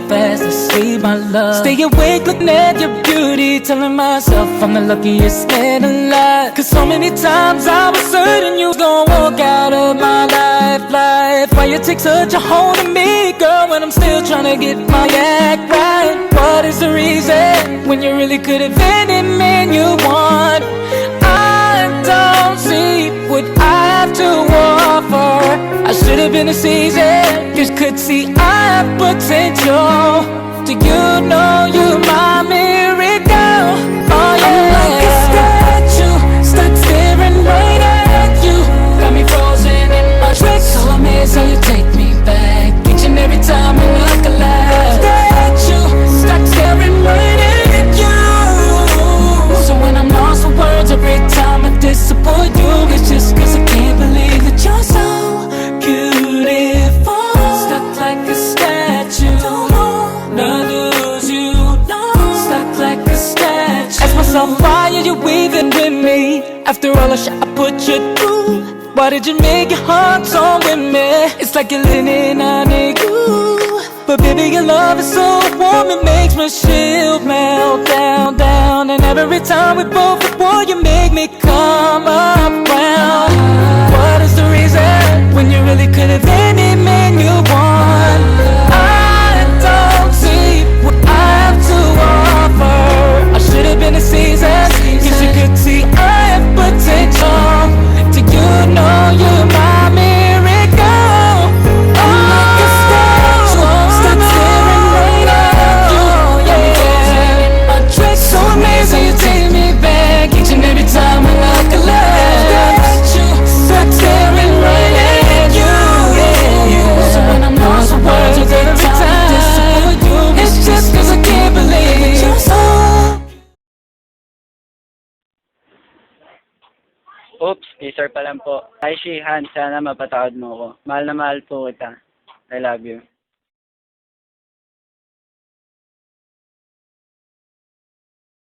fast asleep, my love. Stay awake looking at your beauty, telling myself I'm the luckiest man alive. Cause so many times I was certain you was gonna walk out of my life. Why you take such a hold of me, girl, when I'm still trying to get my act right? What is the reason when you really could have any man you want? I don't see what I have to offer. I should have been a season, cause could see I have potential. Do you know you're my miracle? Oh yeah. I'm like a statue, stuck staring right at you. Got me frozen in my tracks. So amazed how you take me back each and every time we look alive. Statue, stuck staring right at you. So when I'm lost for words every time I disappoint you, it's just cause I can't believe that you're so beautiful. Stuck like a statue, not lose you, stuck like a statue. Ask myself, why are you weaving with me? After all the shit I put you through, why did you make your heart so with me? It's like you're living on you. But baby, your love is so warm, it makes my shield melt down, down. And every time we both at war, you make me come around. What is the reason when you really could have any man you want? I don't see what I have to offer. I should have been a season, cause you could see I have potential. Do you know you're my miracle? Oh, like a statue, stuck staring right at you. Yeah, so amazing you take me back each and every time I look alive. Stuck staring right at you. Yeah, so when I'm lost for words every time I disappoint you, it's just cause I can't believe that you're so. Oops, teaser pa lang po. Hi, Shihan. Sana mapatawad mo ko. Mahal na mahal po kita. I love you.